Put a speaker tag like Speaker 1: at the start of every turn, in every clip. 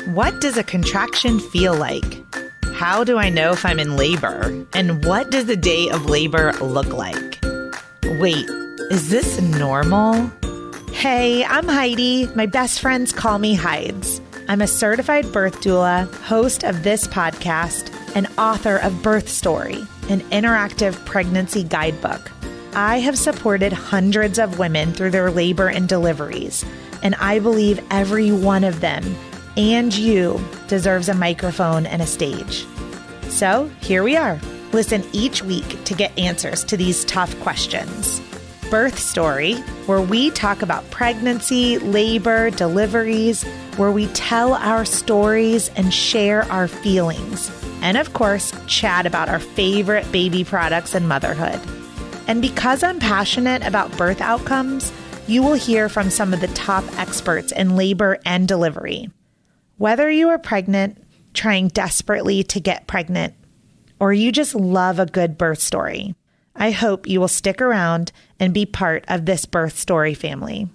Speaker 1: What does a contraction feel like? How do I know if I'm in labor? And what does the day of labor look like? Wait, is this normal? Hey, I'm Heidi. My best friends call me Hides. I'm a certified birth doula, host of this podcast, and author of Birth Story, an interactive pregnancy guidebook. I have supported hundreds of women through their labor and deliveries, and I believe every one of them and you deserves a microphone and a stage. So here we are. Listen each week to get answers to these tough questions. Birth Story, where we talk about pregnancy, labor, deliveries, where we tell our stories and share our feelings. And of course, chat about our favorite baby products and motherhood. And because I'm passionate about birth outcomes, you will hear from some of the top experts in labor and delivery. Whether you are pregnant, trying desperately to get pregnant, or you just love a good birth story, I hope you will stick around and be part of this birth story family.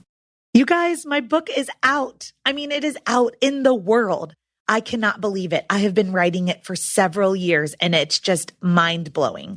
Speaker 1: You guys, my book is out. It is out in the world. I cannot believe it. I have been writing it for several years, and it's just mind-blowing.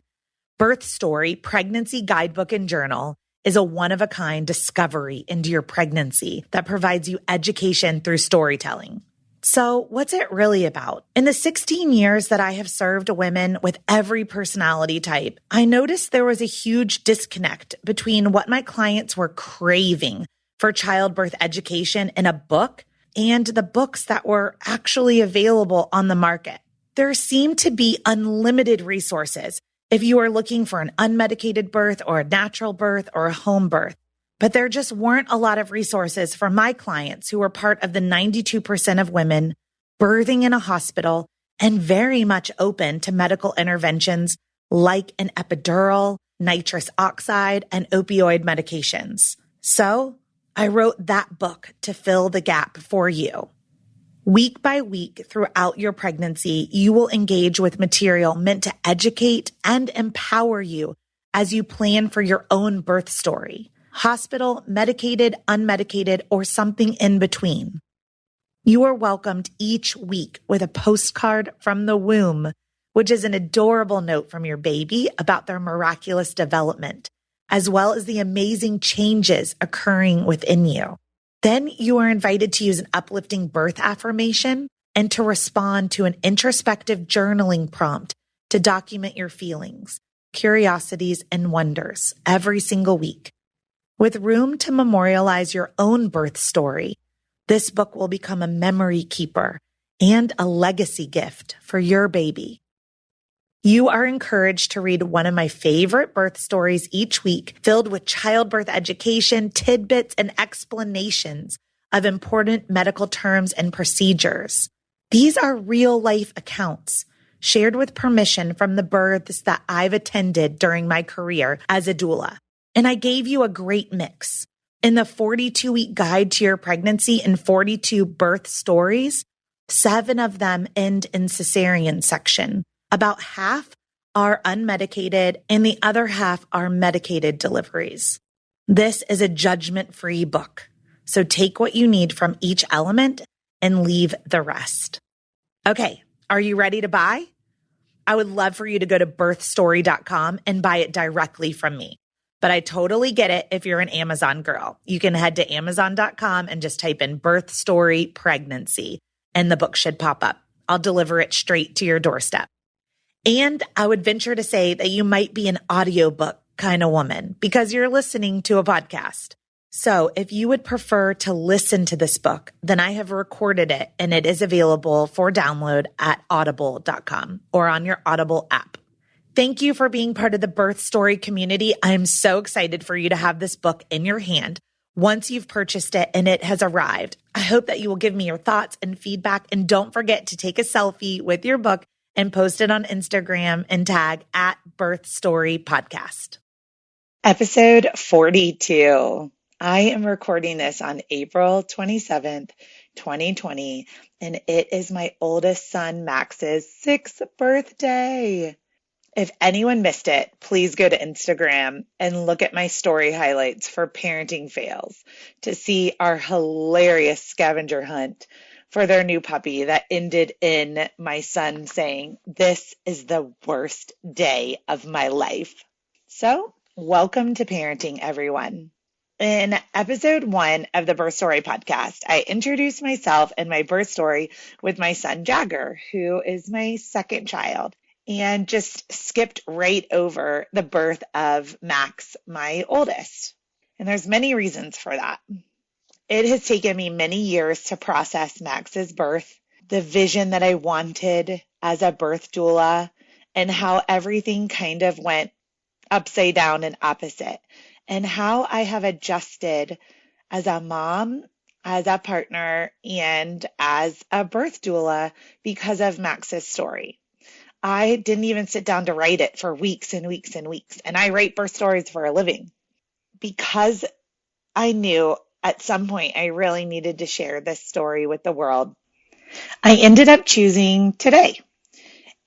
Speaker 1: Birth Story, Pregnancy Guidebook and Journal is a one-of-a-kind discovery into your pregnancy that provides you education through storytelling. So what's it really about? In the 16 years that I have served women with every personality type, I noticed there was a huge disconnect between what my clients were craving for childbirth education in a book and the books that were actually available on the market. There seemed to be unlimited resources if you are looking for an unmedicated birth or a natural birth or a home birth. But there just weren't a lot of resources for my clients who were part of the 92% of women birthing in a hospital and very much open to medical interventions like an epidural, nitrous oxide, and opioid medications. So I wrote that book to fill the gap for you. Week by week throughout your pregnancy, you will engage with material meant to educate and empower you as you plan for your own birth story. Hospital, medicated, unmedicated, or something in between. You are welcomed each week with a postcard from the womb, which is an adorable note from your baby about their miraculous development, as well as the amazing changes occurring within you. Then you are invited to use an uplifting birth affirmation and to respond to an introspective journaling prompt to document your feelings, curiosities, and wonders every single week. With room to memorialize your own birth story, this book will become a memory keeper and a legacy gift for your baby. You are encouraged to read one of my favorite birth stories each week, filled with childbirth education, tidbits, and explanations of important medical terms and procedures. These are real-life accounts shared with permission from the births that I've attended during my career as a doula. And I gave you a great mix. In the 42-week guide to your pregnancy and 42 birth stories, 7 of them end in cesarean section. About half are unmedicated and the other half are medicated deliveries. This is a judgment-free book. So take what you need from each element and leave the rest. Okay, are you ready to buy? I would love for you to go to birthstory.com and buy it directly from me. But I totally get it if you're an Amazon girl. You can head to amazon.com and just type in Birth Story Pregnancy, and the book should pop up. I'll deliver it straight to your doorstep. And I would venture to say that you might be an audiobook kind of woman because you're listening to a podcast. So if you would prefer to listen to this book, then I have recorded it and it is available for download at audible.com or on your Audible app. Thank you for being part of the Birth Story community. I am so excited for you to have this book in your hand once you've purchased it and it has arrived. I hope that you will give me your thoughts and feedback, and don't forget to take a selfie with your book and post it on Instagram and tag at Birth Story Podcast. Episode 42. I am recording this on April 27th, 2020, and it is my oldest son, Max's 6th birthday. If anyone missed it, please go to Instagram and look at my story highlights for parenting fails to see our hilarious scavenger hunt for their new puppy that ended in my son saying, "This is the worst day of my life." So, welcome to parenting, everyone. In episode 1 of the Birth Story podcast, I introduced myself and my birth story with my son Jagger, who is my second child, and just skipped right over the birth of Max, my oldest. And there's many reasons for that. It has taken me many years to process Max's birth, the vision that I wanted as a birth doula, and how everything kind of went upside down and opposite, and how I have adjusted as a mom, as a partner, and as a birth doula because of Max's story. I didn't even sit down to write it for weeks and weeks and weeks, and I write birth stories for a living because I knew at some point I really needed to share this story with the world. I ended up choosing today.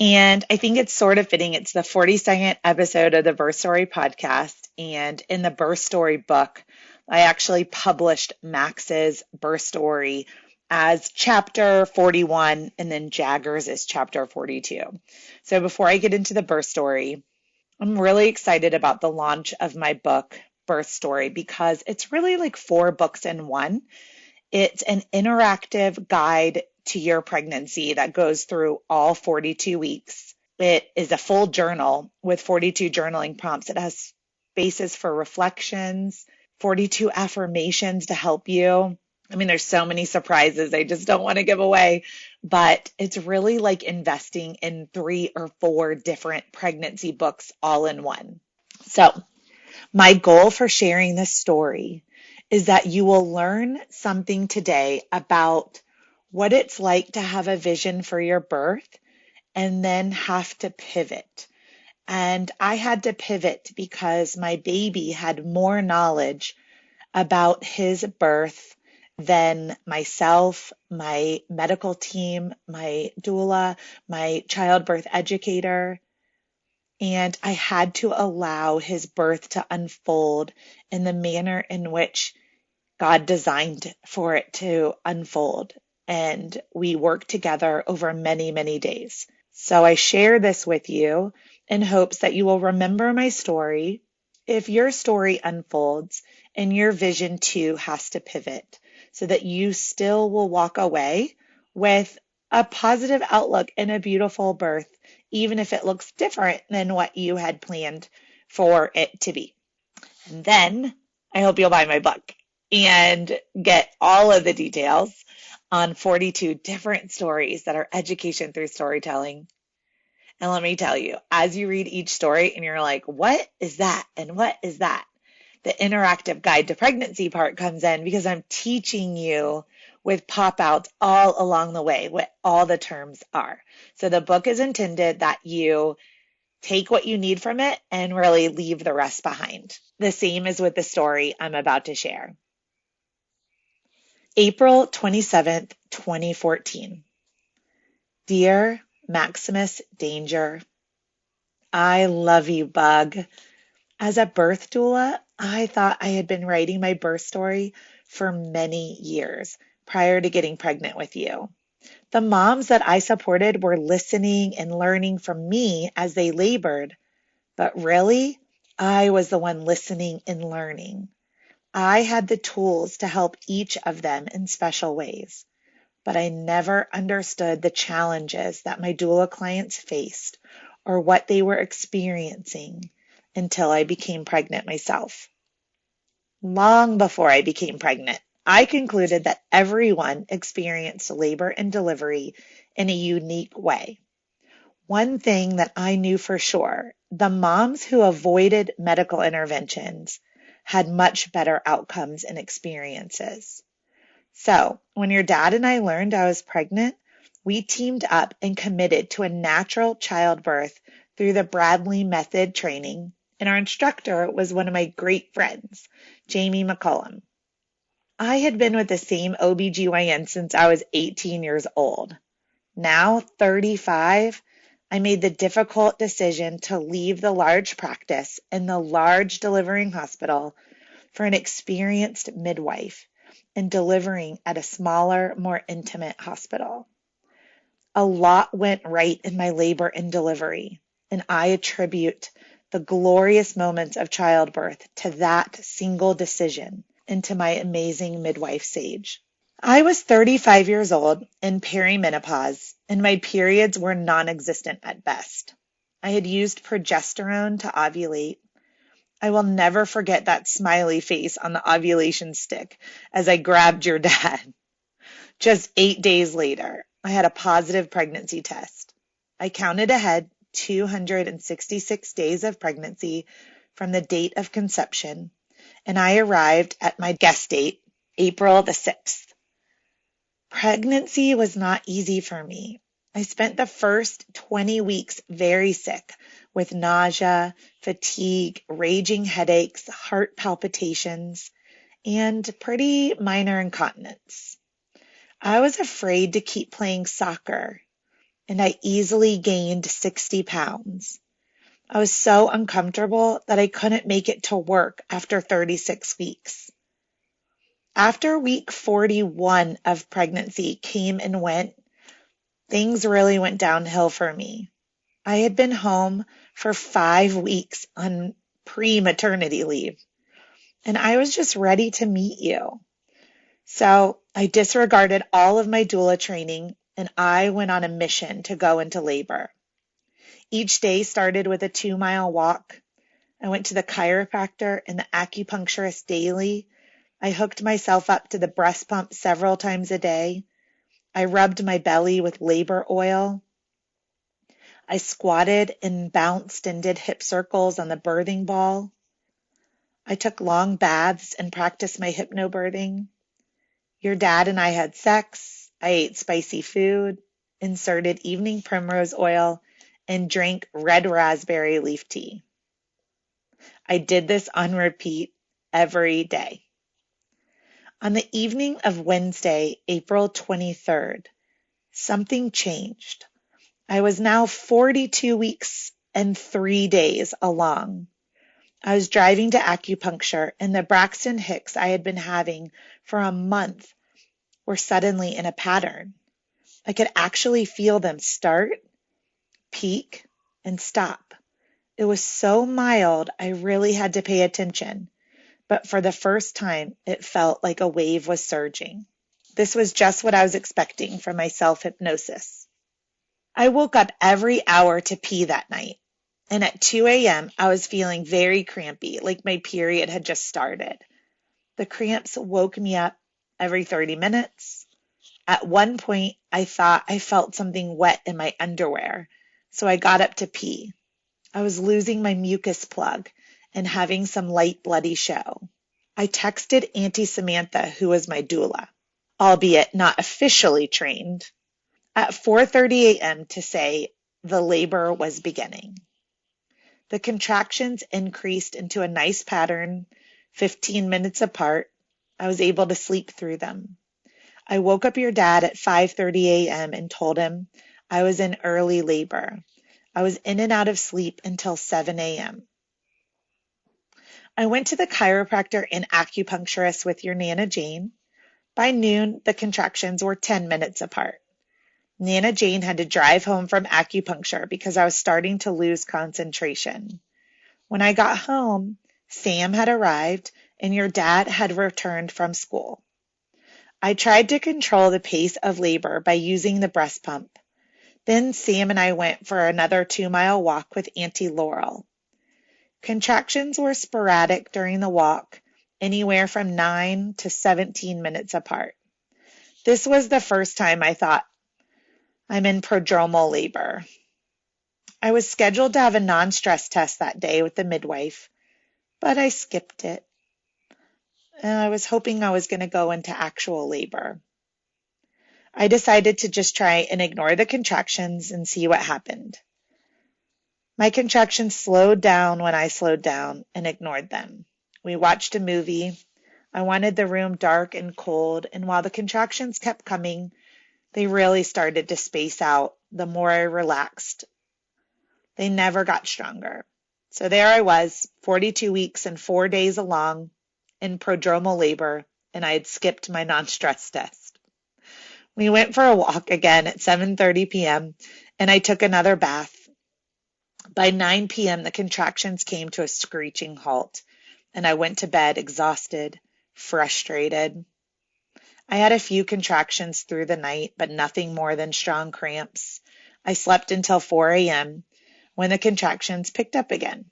Speaker 1: And I think it's sort of fitting. It's the 42nd episode of the Birth Story podcast. And in the Birth Story book, I actually published Max's birth story as chapter 41, and then Jagger's is chapter 42. So before I get into the birth story, I'm really excited about the launch of my book, Birth Story, because it's really like 4 books in one. It's an interactive guide to your pregnancy that goes through all 42 weeks. It is a full journal with 42 journaling prompts. It has spaces for reflections, 42 affirmations to help you. I mean, there's so many surprises I just don't want to give away, but it's really like investing in 3 or 4 different pregnancy books all in one. So, my goal for sharing this story is that you will learn something today about what it's like to have a vision for your birth and then have to pivot. And I had to pivot because my baby had more knowledge about his birth than myself, my medical team, my doula, my childbirth educator. And I had to allow his birth to unfold in the manner in which God designed for it to unfold. And we worked together over many, many days. So I share this with you in hopes that you will remember my story if your story unfolds and your vision too has to pivot, so that you still will walk away with a positive outlook and a beautiful birth, even if it looks different than what you had planned for it to be. And then I hope you'll buy my book and get all of the details on 42 different stories that are education through storytelling. And let me tell you, as you read each story and you're like, what is that? And what is that? The interactive guide to pregnancy part comes in because I'm teaching you with pop-outs all along the way what all the terms are. So the book is intended that you take what you need from it and really leave the rest behind. The same is with the story I'm about to share. April 27th, 2014. Dear Maximus Danger, I love you, bug. As a birth doula, I thought I had been writing my birth story for many years prior to getting pregnant with you. The moms that I supported were listening and learning from me as they labored, but really, I was the one listening and learning. I had the tools to help each of them in special ways, but I never understood the challenges that my doula clients faced or what they were experiencing until I became pregnant myself. Long before I became pregnant, I concluded that everyone experienced labor and delivery in a unique way. One thing that I knew for sure, the moms who avoided medical interventions had much better outcomes and experiences. So, when your dad and I learned I was pregnant, we teamed up and committed to a natural childbirth through the Bradley Method training, and our instructor was one of my great friends, Jamie McCullum. I had been with the same OBGYN since I was 18 years old. Now, 35, I made the difficult decision to leave the large practice and the large delivering hospital for an experienced midwife and delivering at a smaller, more intimate hospital. A lot went right in my labor and delivery, and I attribute the glorious moments of childbirth to that single decision and to my amazing midwife Sage. I was 35 years old in perimenopause, and my periods were non-existent at best. I had used progesterone to ovulate. I will never forget that smiley face on the ovulation stick as I grabbed your dad. Just 8 days later, I had a positive pregnancy test. I counted ahead 266 days of pregnancy from the date of conception, and I arrived at my guest date, April the 6th. Pregnancy was not easy for me. I spent the first 20 weeks very sick with nausea, fatigue, raging headaches, heart palpitations, and pretty minor incontinence. I was afraid to keep playing soccer, and I easily gained 60 pounds. I was so uncomfortable that I couldn't make it to work after 36 weeks. After week 41 of pregnancy came and went, things really went downhill for me. I had been home for 5 weeks on pre-maternity leave, and I was just ready to meet you. So I disregarded all of my doula training, and I went on a mission to go into labor. Each day started with a 2-mile walk. I went to the chiropractor and the acupuncturist daily. I hooked myself up to the breast pump several times a day. I rubbed my belly with labor oil. I squatted and bounced and did hip circles on the birthing ball. I took long baths and practiced my hypnobirthing. Your dad and I had sex. I ate spicy food, inserted evening primrose oil, and drank red raspberry leaf tea. I did this on repeat every day. On the evening of Wednesday, April 23rd, something changed. I was now 42 weeks and 3 days along. I was driving to acupuncture, and the Braxton Hicks I had been having for a month were suddenly in a pattern. I could actually feel them start, peak, and stop. It was so mild, I really had to pay attention. But for the first time, it felt like a wave was surging. This was just what I was expecting from my self-hypnosis. I woke up every hour to pee that night, and at 2 a.m. I was feeling very crampy, like my period had just started. The cramps woke me up every 30 minutes. At one point, I thought I felt something wet in my underwear, so I got up to pee. I was losing my mucus plug and having some light bloody show. I texted Auntie Samantha, who was my doula, albeit not officially trained, at 4:30 a.m. to say the labor was beginning. The contractions increased into a nice pattern, 15 minutes apart. I was able to sleep through them. I woke up your dad at 5:30 a.m. and told him I was in early labor. I was in and out of sleep until 7 a.m. I went to the chiropractor and acupuncturist with your Nana Jane. By noon, the contractions were 10 minutes apart. Nana Jane had to drive home from acupuncture because I was starting to lose concentration. When I got home, Sam had arrived and your dad had returned from school. I tried to control the pace of labor by using the breast pump. Then Sam and I went for another 2-mile walk with Auntie Laurel. Contractions were sporadic during the walk, anywhere from 9 to 17 minutes apart. This was the first time I thought, I'm in prodromal labor. I was scheduled to have a non-stress test that day with the midwife, but I skipped it. And I was hoping I was going to go into actual labor. I decided to just try and ignore the contractions and see what happened. My contractions slowed down when I slowed down and ignored them. We watched a movie. I wanted the room dark and cold, and while the contractions kept coming, they really started to space out the more I relaxed. They never got stronger. So there I was, 42 weeks and 4 days along in prodromal labor and I had skipped my non-stress test. We went for a walk again at 7:30 p.m., and I took another bath. By 9 p.m., the contractions came to a screeching halt, and I went to bed exhausted, frustrated. I had a few contractions through the night, but nothing more than strong cramps. I slept until 4 a.m. when the contractions picked up again.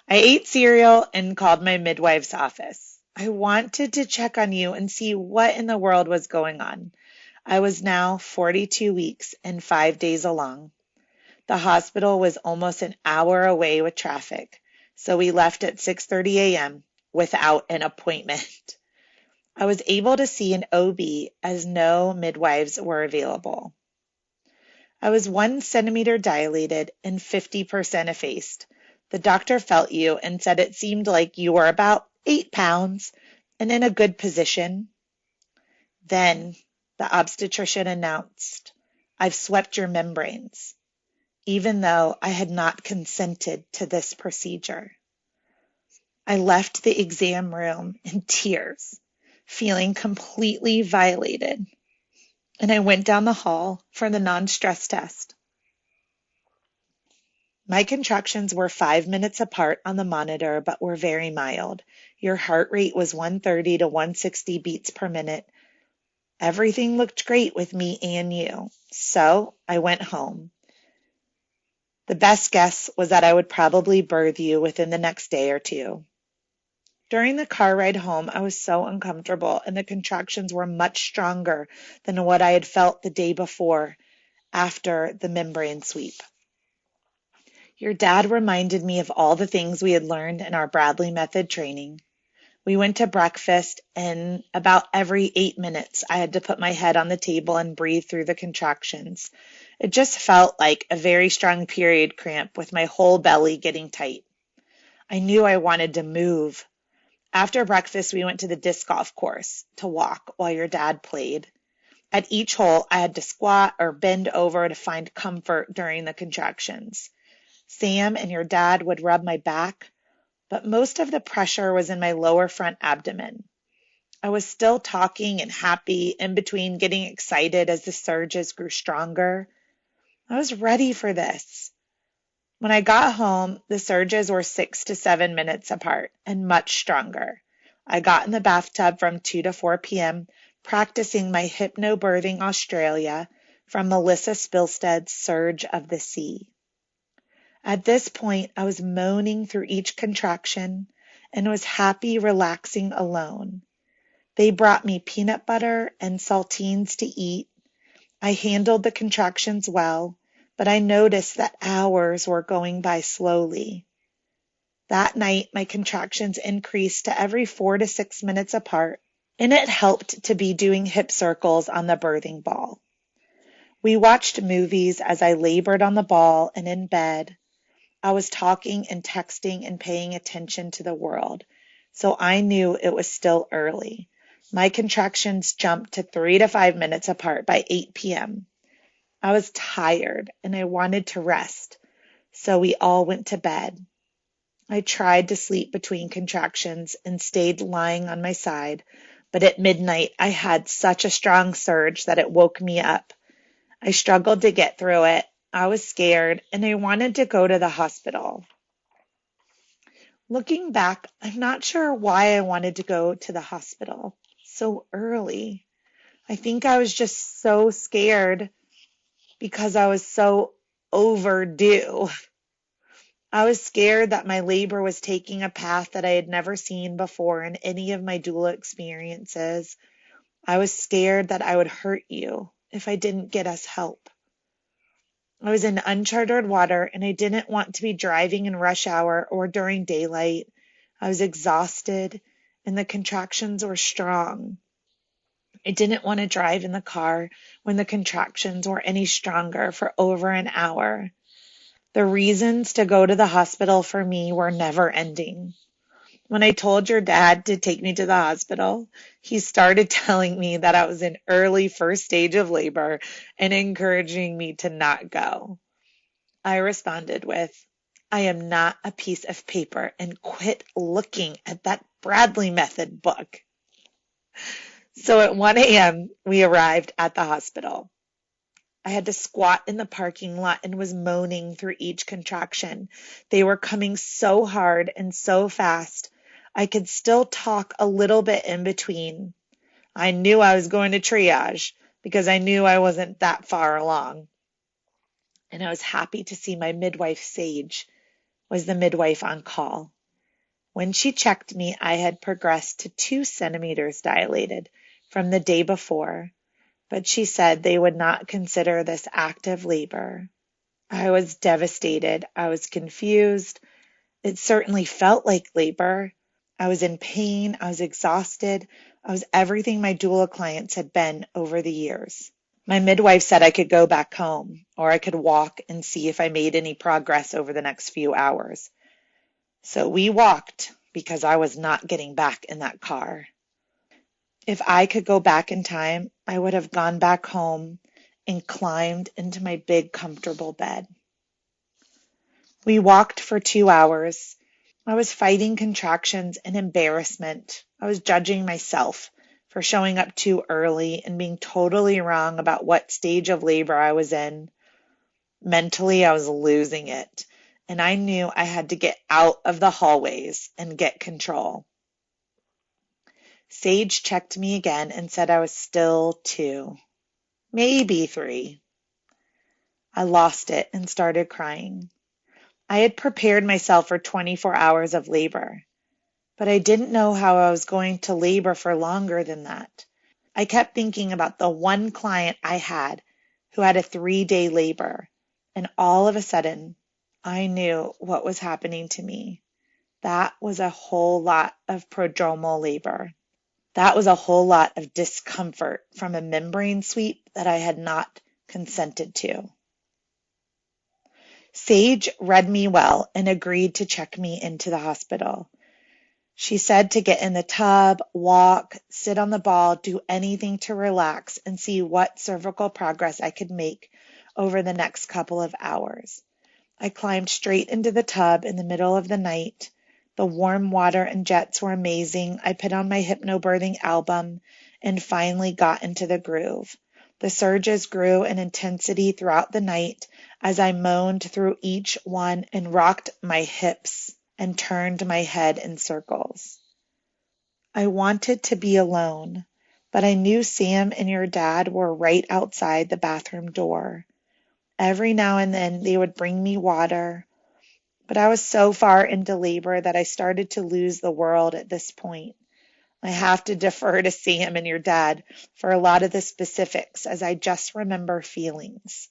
Speaker 1: I ate cereal and called my midwife's office. I wanted to check on you and see what in the world was going on. I was now 42 weeks and 5 days along. The hospital was almost an hour away with traffic, so we left at 6:30 a.m. without an appointment. I was able to see an OB as no midwives were available. I was 1 centimeter dilated and 50% effaced. The doctor felt you and said it seemed like you were about 8 pounds and in a good position. Then the obstetrician announced, "I've swept your membranes," even though I had not consented to this procedure. I left the exam room in tears, feeling completely violated, and I went down the hall for the non-stress test. My contractions were 5 minutes apart on the monitor, but were very mild. Your heart rate was 130 to 160 beats per minute. Everything looked great with me and you, so I went home. The best guess was that I would probably birth you within the next day or two. During the car ride home, I was so uncomfortable, and the contractions were much stronger than what I had felt the day before after the membrane sweep. Your dad reminded me of all the things we had learned in our Bradley method training. We went to breakfast, and about every 8 minutes, I had to put my head on the table and breathe through the contractions. It just felt like a very strong period cramp with my whole belly getting tight. I knew I wanted to move. After breakfast, we went to the disc golf course to walk while your dad played. At each hole, I had to squat or bend over to find comfort during the contractions. Sam and your dad would rub my back, but most of the pressure was in my lower front abdomen. I was still talking and happy, in between getting excited as the surges grew stronger. I was ready for this. When I got home, the surges were 6 to 7 minutes apart and much stronger. I got in the bathtub from 2 to 4 p.m., practicing my Hypnobirthing Australia from Melissa Spilstead's Surge of the Sea. At this point, I was moaning through each contraction and was happy relaxing alone. They brought me peanut butter and saltines to eat. I handled the contractions well, but I noticed that hours were going by slowly. That night, my contractions increased to every 4 to 6 minutes apart, and it helped to be doing hip circles on the birthing ball. We watched movies as I labored on the ball and in bed. I was talking and texting and paying attention to the world, so I knew it was still early. My contractions jumped to 3 to 5 minutes apart by 8 p.m. I was tired and I wanted to rest, so we all went to bed. I tried to sleep between contractions and stayed lying on my side, but at midnight I had such a strong surge that it woke me up. I struggled to get through it. I was scared and I wanted to go to the hospital. Looking back, I'm not sure why I wanted to go to the hospital so early. I think I was just so scared because I was so overdue. I was scared that my labor was taking a path that I had never seen before in any of my doula experiences. I was scared that I would hurt you if I didn't get us help. I was in uncharted water and I didn't want to be driving in rush hour or during daylight. I was exhausted and the contractions were strong. I didn't want to drive in the car when the contractions were any stronger for over an hour. The reasons to go to the hospital for me were never ending. When I told your dad to take me to the hospital, he started telling me that I was in early first stage of labor and encouraging me to not go. I responded with, "I am not a piece of paper, and quit looking at that Bradley method book." So at 1 a.m., we arrived at the hospital. I had to squat in the parking lot and was moaning through each contraction. They were coming so hard and so fast. I could still talk a little bit in between. I knew I was going to triage because I knew I wasn't that far along. And I was happy to see my midwife, Sage, was the midwife on call. When she checked me, I had progressed to 2 centimeters dilated from the day before, but she said they would not consider this active labor. I was devastated. I was confused. It certainly felt like labor. I was in pain. I was exhausted. I was everything my doula clients had been over the years. My midwife said I could go back home, or I could walk and see if I made any progress over the next few hours. So we walked because I was not getting back in that car. If I could go back in time, I would have gone back home and climbed into my big, comfortable bed. We walked for 2 hours. I was fighting contractions and embarrassment. I was judging myself for showing up too early and being totally wrong about what stage of labor I was in. Mentally, I was losing it, and I knew I had to get out of the hallways and get control. Sage checked me again and said I was still 2, maybe 3. I lost it and started crying. I had prepared myself for 24 hours of labor, but I didn't know how I was going to labor for longer than that. I kept thinking about the one client I had who had a 3-day labor, and all of a sudden, I knew what was happening to me. That was a whole lot of prodromal labor. That was a whole lot of discomfort from a membrane sweep that I had not consented to. Sage read me well and agreed to check me into the hospital. She said to get in the tub, walk, sit on the ball, do anything to relax and see what cervical progress I could make over the next couple of hours. I climbed straight into the tub in the middle of the night. The warm water and jets were amazing. I put on my hypnobirthing album and finally got into the groove. The surges grew in intensity throughout the night as I moaned through each one and rocked my hips and turned my head in circles. I wanted to be alone, but I knew Sam and your dad were right outside the bathroom door. Every now and then they would bring me water, but I was so far into labor that I started to lose the world at this point. I have to defer to Sam and your dad for a lot of the specifics as I just remember feelings.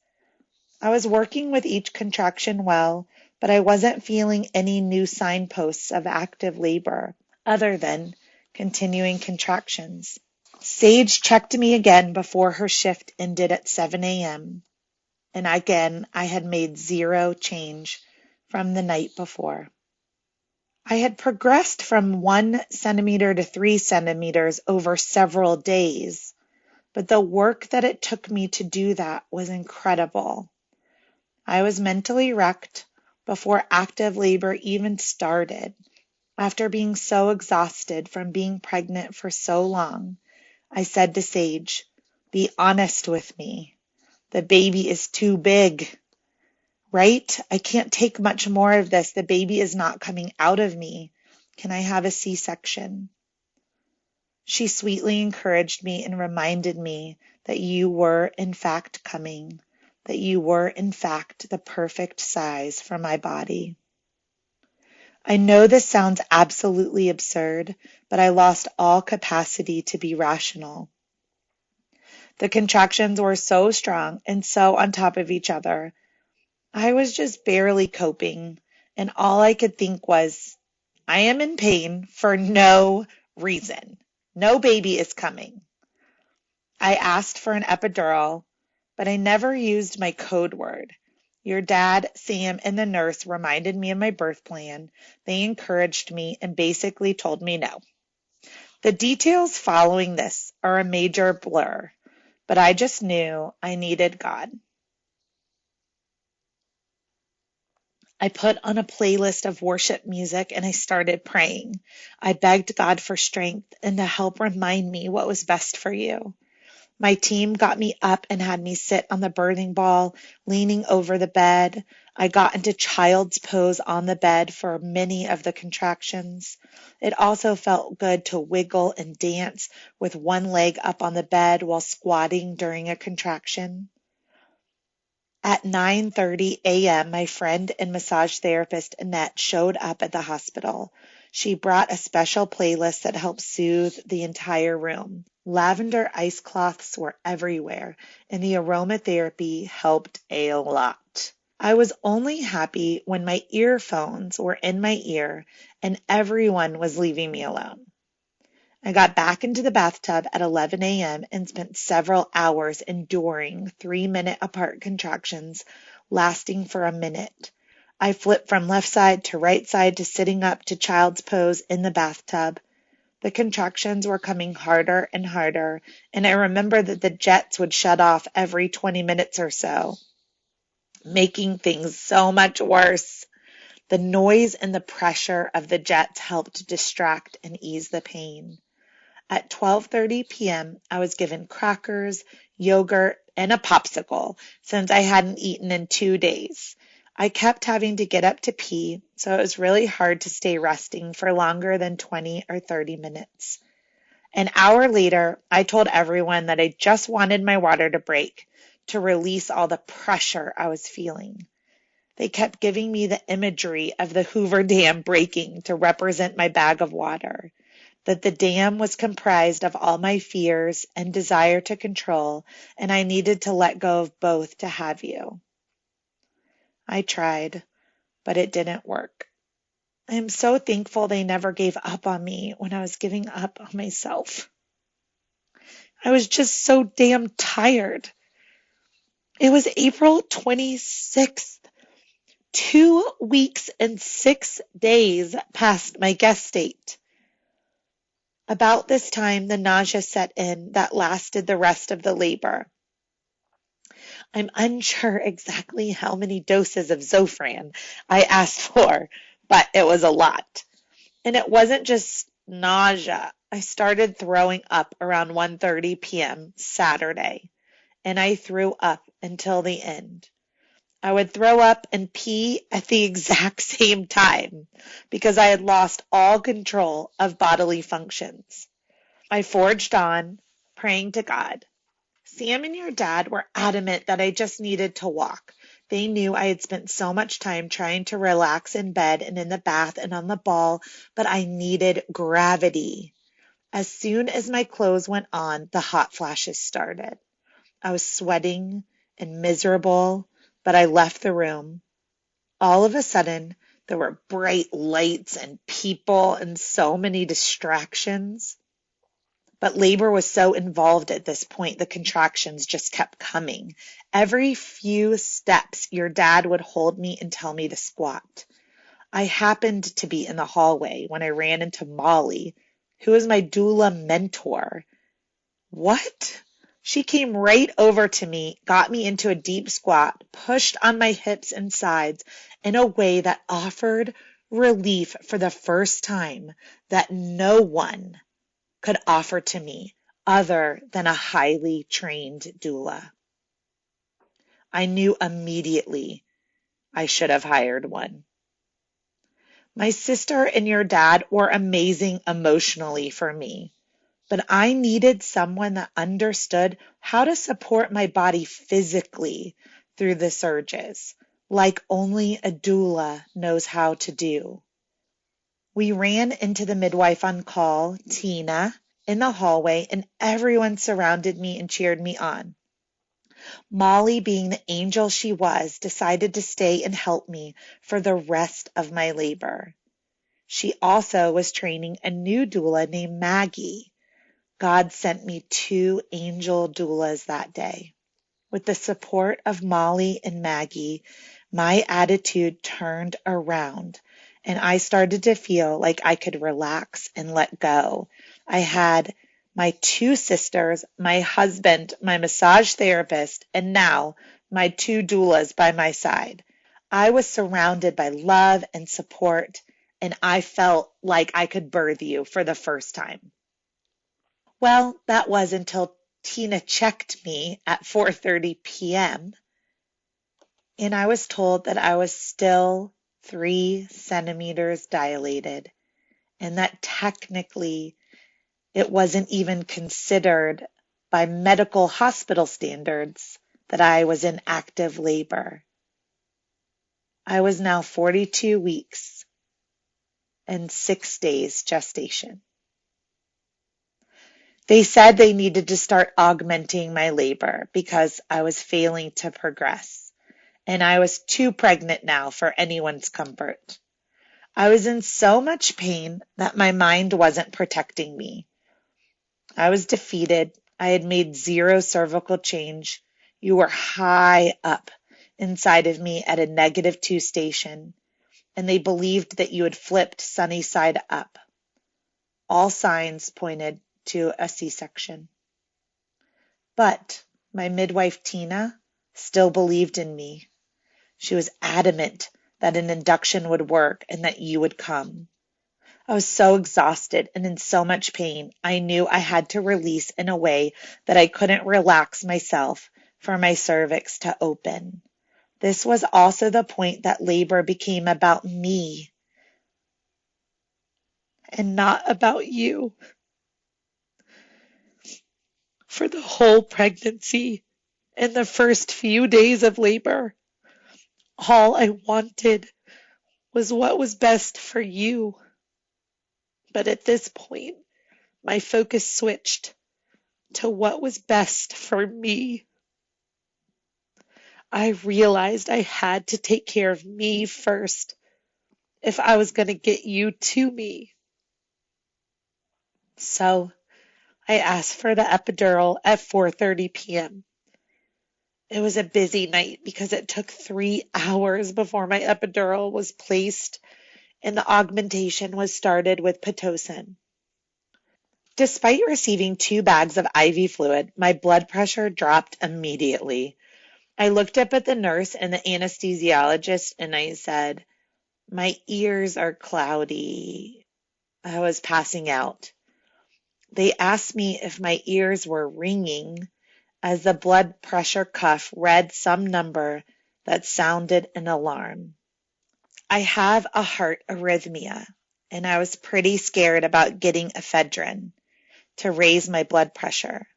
Speaker 1: I was working with each contraction well, but I wasn't feeling any new signposts of active labor other than continuing contractions. Sage checked me again before her shift ended at 7 a.m. And again, I had made zero change from the night before. I had progressed from 1 centimeter to 3 centimeters over several days, but the work that it took me to do that was incredible. I was mentally wrecked before active labor even started. After being so exhausted from being pregnant for so long, I said to Sage, "Be honest with me. The baby is too big, right? I can't take much more of this. The baby is not coming out of me. Can I have a C-section?" She sweetly encouraged me and reminded me that you were in fact coming, that you were in fact the perfect size for my body. I know this sounds absolutely absurd, but I lost all capacity to be rational. The contractions were so strong and so on top of each other. I was just barely coping, and all I could think was, I am in pain for no reason. No baby is coming. I asked for an epidural, but I never used my code word. Your dad, Sam, and the nurse reminded me of my birth plan. They encouraged me and basically told me no. The details following this are a major blur, but I just knew I needed God. I put on a playlist of worship music and I started praying. I begged God for strength and to help remind me what was best for you. My team got me up and had me sit on the birthing ball, leaning over the bed. I got into child's pose on the bed for many of the contractions. It also felt good to wiggle and dance with one leg up on the bed while squatting during a contraction. At 9:30 a.m., my friend and massage therapist Annette showed up at the hospital. She brought a special playlist that helped soothe the entire room. Lavender ice cloths were everywhere, and the aromatherapy helped a lot. I was only happy when my earphones were in my ear and everyone was leaving me alone. I got back into the bathtub at 11 a.m. and spent several hours enduring 3-minute apart contractions lasting for a minute. I flipped from left side to right side to sitting up to child's pose in the bathtub. The contractions were coming harder and harder, and I remember that the jets would shut off every 20 minutes or so, making things so much worse. The noise and the pressure of the jets helped distract and ease the pain. At 12:30 p.m., I was given crackers, yogurt, and a popsicle since I hadn't eaten in 2 days. I kept having to get up to pee, so it was really hard to stay resting for longer than 20 or 30 minutes. An hour later, I told everyone that I just wanted my water to break, to release all the pressure I was feeling. They kept giving me the imagery of the Hoover Dam breaking to represent my bag of water, that the dam was comprised of all my fears and desire to control, and I needed to let go of both to have you. I tried, but it didn't work. I am so thankful they never gave up on me when I was giving up on myself. I was just so damn tired. It was April 26th. 2 weeks and 6 days past my guest date. About this time, the nausea set in that lasted the rest of the labor. I'm unsure exactly how many doses of Zofran I asked for, but it was a lot. And it wasn't just nausea. I started throwing up around 1:30 p.m. Saturday, and I threw up until the end. I would throw up and pee at the exact same time because I had lost all control of bodily functions. I forged on, praying to God. Sam and your dad were adamant that I just needed to walk. They knew I had spent so much time trying to relax in bed and in the bath and on the ball, but I needed gravity. As soon as my clothes went on, the hot flashes started. I was sweating and miserable, but I left the room. All of a sudden, there were bright lights and people and so many distractions. But labor was so involved at this point, the contractions just kept coming. Every few steps, your dad would hold me and tell me to squat. I happened to be in the hallway when I ran into Molly, who is my doula mentor. What? She came right over to me, got me into a deep squat, pushed on my hips and sides in a way that offered relief for the first time that no one could offer to me other than a highly trained doula. I knew immediately I should have hired one. My sister and your dad were amazing emotionally for me, but I needed someone that understood how to support my body physically through the surges, like only a doula knows how to do. We ran into the midwife on call, Tina, in the hallway, and everyone surrounded me and cheered me on. Molly, being the angel she was, decided to stay and help me for the rest of my labor. She also was training a new doula named Maggie. God sent me 2 angel doulas that day. With the support of Molly and Maggie, my attitude turned around, and I started to feel like I could relax and let go. I had my 2 sisters, my husband, my massage therapist, and now my 2 doulas by my side. I was surrounded by love and support, and I felt like I could birth you for the first time. Well, that was until Tina checked me at 4:30 p.m. and I was told that I was still 3 centimeters dilated and that technically it wasn't even considered by medical hospital standards that I was in active labor. I was now 42 weeks and 6 days gestation. They said they needed to start augmenting my labor because I was failing to progress, and I was too pregnant now for anyone's comfort. I was in so much pain that my mind wasn't protecting me. I was defeated. I had made zero cervical change. You were high up inside of me at a -2 station, and they believed that you had flipped sunny side up. All signs pointed to a C-section. But my midwife, Tina, still believed in me. She was adamant that an induction would work and that you would come. I was so exhausted and in so much pain, I knew I had to release in a way that I couldn't relax myself for my cervix to open. This was also the point that labor became about me and not about you. For the whole pregnancy and the first few days of labor, all I wanted was what was best for you. But at this point, my focus switched to what was best for me. I realized I had to take care of me first if I was going to get you to me. So I asked for the epidural at 4:30 p.m. It was a busy night because it took 3 hours before my epidural was placed and the augmentation was started with Pitocin. Despite receiving 2 bags of IV fluid, my blood pressure dropped immediately. I looked up at the nurse and the anesthesiologist and I said, "My ears are cloudy." I was passing out. They asked me if my ears were ringing as the blood pressure cuff read some number that sounded an alarm. I have a heart arrhythmia, and I was pretty scared about getting ephedrine to raise my blood pressure.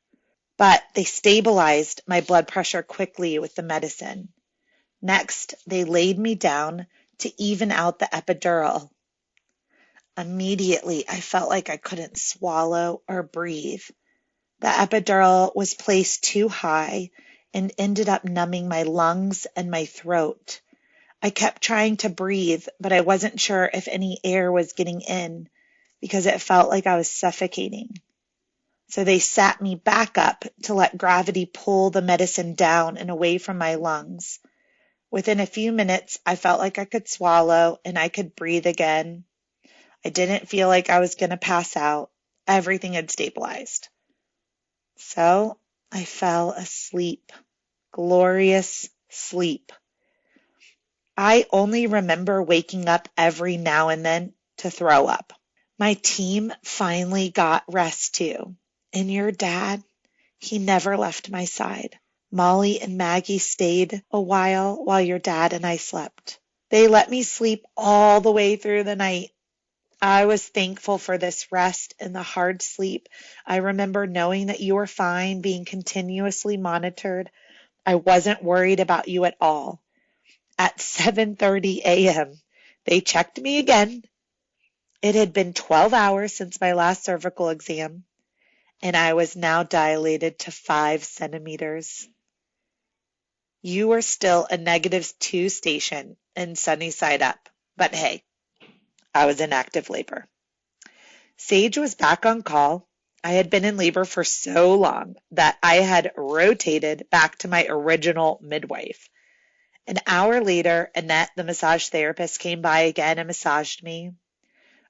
Speaker 1: But they stabilized my blood pressure quickly with the medicine. Next, they laid me down to even out the epidural. Immediately, I felt like I couldn't swallow or breathe. The epidural was placed too high and ended up numbing my lungs and my throat. I kept trying to breathe, but I wasn't sure if any air was getting in because it felt like I was suffocating. So they sat me back up to let gravity pull the medicine down and away from my lungs. Within a few minutes, I felt like I could swallow and I could breathe again. I didn't feel like I was going to pass out. Everything had stabilized. So I fell asleep. Glorious sleep. I only remember waking up every now and then to throw up. My team finally got rest too. And your dad, he never left my side. Molly and Maggie stayed a while your dad and I slept. They let me sleep all the way through the night. I was thankful for this rest and the hard sleep. I remember knowing that you were fine, being continuously monitored. I wasn't worried about you at all. At 7:30 a.m., they checked me again. It had been 12 hours since my last cervical exam, and I was now dilated to 5 centimeters. You were still a -2 station and sunny side up, but hey, I was in active labor. Sage was back on call. I had been in labor for so long that I had rotated back to my original midwife. An hour later, Annette, the massage therapist, came by again and massaged me.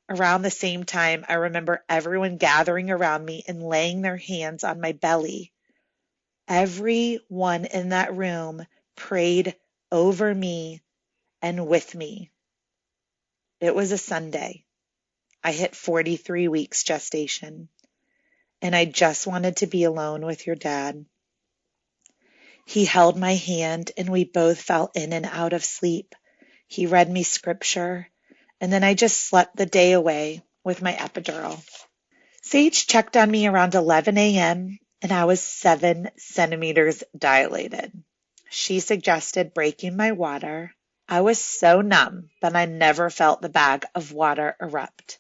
Speaker 1: Around the same time, I remember everyone gathering around me and laying their hands on my belly. Everyone in that room prayed over me and with me. It was a Sunday. I hit 43 weeks gestation, and I just wanted to be alone with your dad. He held my hand, and we both fell in and out of sleep. He read me scripture, and then I just slept the day away with my epidural. Sage checked on me around 11 a.m., and I was 7 centimeters dilated. She suggested breaking my water. I was so numb, but I never felt the bag of water erupt.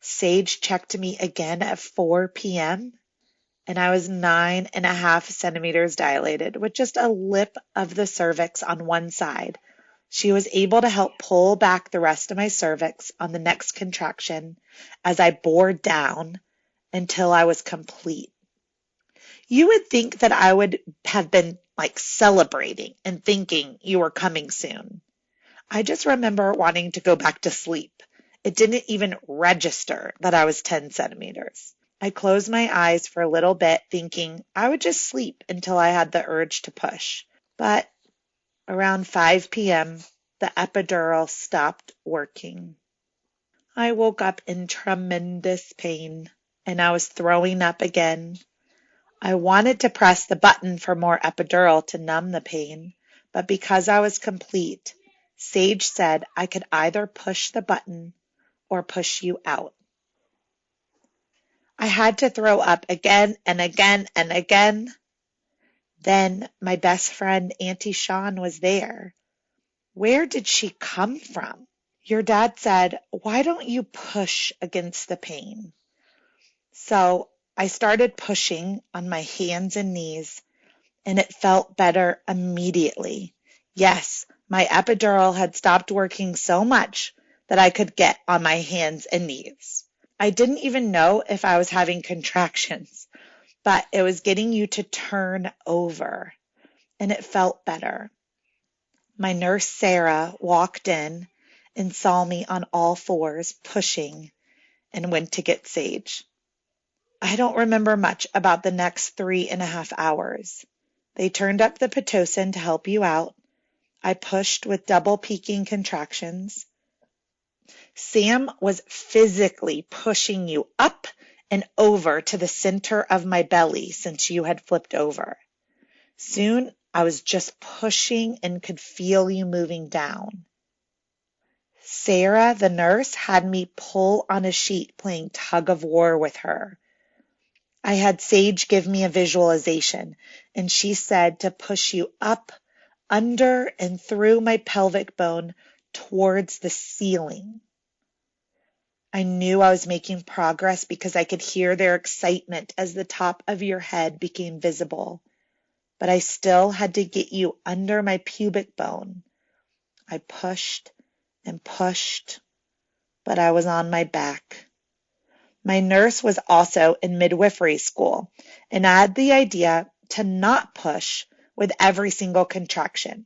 Speaker 1: Sage checked me again at 4 p.m., and I was 9.5 centimeters dilated with just a lip of the cervix on one side. She was able to help pull back the rest of my cervix on the next contraction as I bore down until I was complete. You would think that I would have been celebrating and thinking you were coming soon. I just remember wanting to go back to sleep. It didn't even register that I was 10 centimeters. I closed my eyes for a little bit thinking I would just sleep until I had the urge to push. But around 5 p.m., the epidural stopped working. I woke up in tremendous pain, and I was throwing up again. I wanted to press the button for more epidural to numb the pain, but because I was complete, Sage said I could either push the button or push you out. I had to throw up again and again and again. Then my best friend, Auntie Shawn, was there. Where did she come from? Your dad said, "Why don't you push against the pain?" So I started pushing on my hands and knees, and it felt better immediately. Yes, my epidural had stopped working so much that I could get on my hands and knees. I didn't even know if I was having contractions, but it was getting you to turn over, and it felt better. My nurse, Sarah, walked in and saw me on all fours pushing and went to get Sage. I don't remember much about the next 3.5 hours. They turned up the Pitocin to help you out. I pushed with double peaking contractions. Sam was physically pushing you up and over to the center of my belly since you had flipped over. Soon I was just pushing and could feel you moving down. Sarah, the nurse, had me pull on a sheet playing tug of war with her. I had Sage give me a visualization, and she said to push you up, under, and through my pelvic bone towards the ceiling. I knew I was making progress because I could hear their excitement as the top of your head became visible, but I still had to get you under my pubic bone. I pushed and pushed, but I was on my back. My nurse was also in midwifery school, and I had the idea to not push with every single contraction.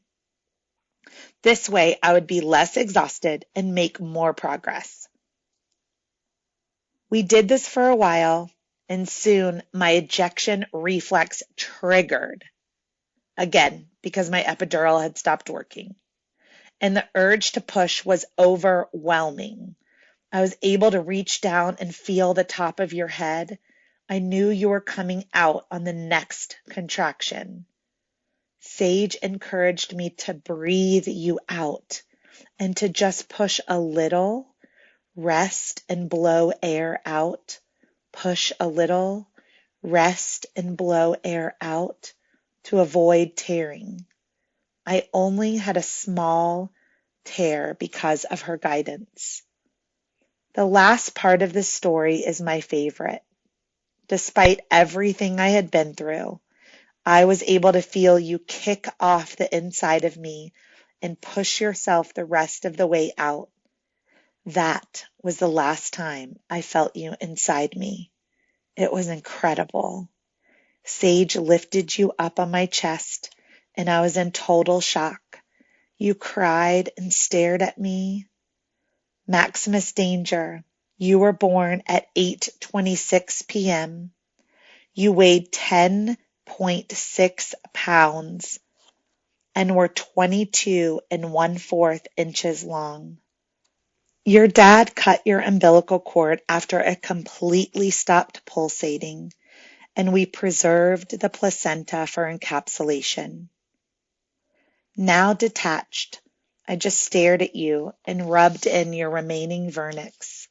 Speaker 1: This way, I would be less exhausted and make more progress. We did this for a while, and soon my ejection reflex triggered again because my epidural had stopped working, and the urge to push was overwhelming. I was able to reach down and feel the top of your head. I knew you were coming out on the next contraction. Sage encouraged me to breathe you out and to just push a little, rest and blow air out, push a little, rest and blow air out to avoid tearing. I only had a small tear because of her guidance. The last part of the story is my favorite. Despite everything I had been through, I was able to feel you kick off the inside of me and push yourself the rest of the way out. That was the last time I felt you inside me. It was incredible. Sage lifted you up on my chest, and I was in total shock. You cried and stared at me. Maximus Danger, you were born at 8:26 p.m. You weighed 10.6 pounds. and were 22 1/4 inches long. Your dad cut your umbilical cord after it completely stopped pulsating, and we preserved the placenta for encapsulation. Now detached, I just stared at you and rubbed in your remaining vernix.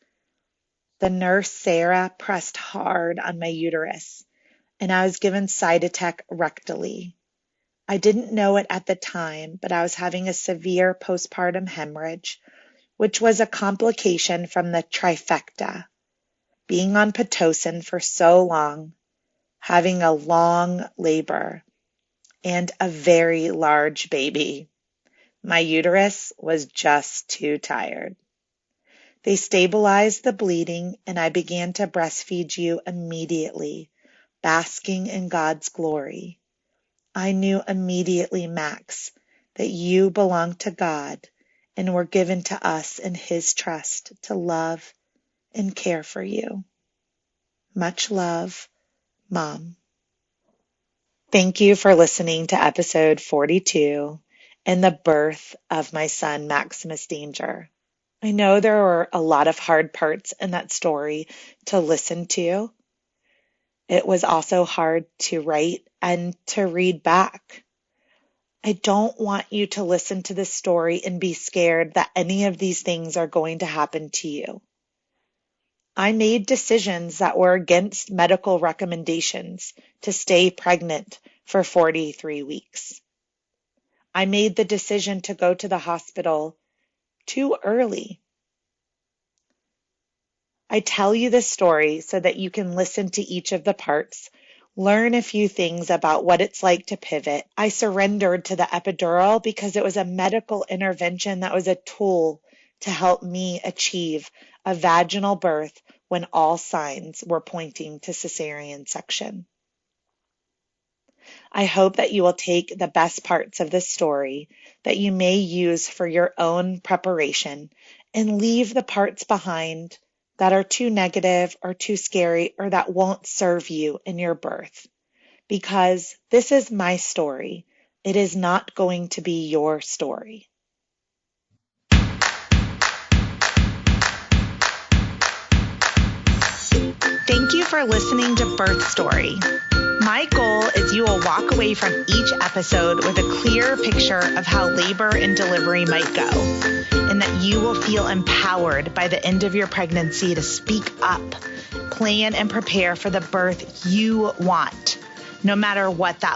Speaker 1: The nurse, Sarah, pressed hard on my uterus, and I was given Cytotec rectally. I didn't know it at the time, but I was having a severe postpartum hemorrhage, which was a complication from the trifecta: being on Pitocin for so long, having a long labor, and a very large baby. My uterus was just too tired. They stabilized the bleeding, and I began to breastfeed you immediately, basking in God's glory. I knew immediately, Max, that you belonged to God and were given to us in His trust to love and care for you. Much love, Mom. Thank you for listening to episode 42 and the birth of my son, Maximus Danger. I know there were a lot of hard parts in that story to listen to. It was also hard to write and to read back. I don't want you to listen to this story and be scared that any of these things are going to happen to you. I made decisions that were against medical recommendations to stay pregnant for 43 weeks. I made the decision to go to the hospital too early. I tell you this story so that you can listen to each of the parts, learn a few things about what it's like to pivot. I surrendered to the epidural because it was a medical intervention that was a tool to help me achieve a vaginal birth when all signs were pointing to cesarean section. I hope that you will take the best parts of this story that you may use for your own preparation and leave the parts behind that are too negative or too scary or that won't serve you in your birth. Because this is my story. It is not going to be your story. Thank you for listening to Birth Story. My goal is you will walk away from each episode with a clear picture of how labor and delivery might go, and that you will feel empowered by the end of your pregnancy to speak up, plan and prepare for the birth you want, no matter what that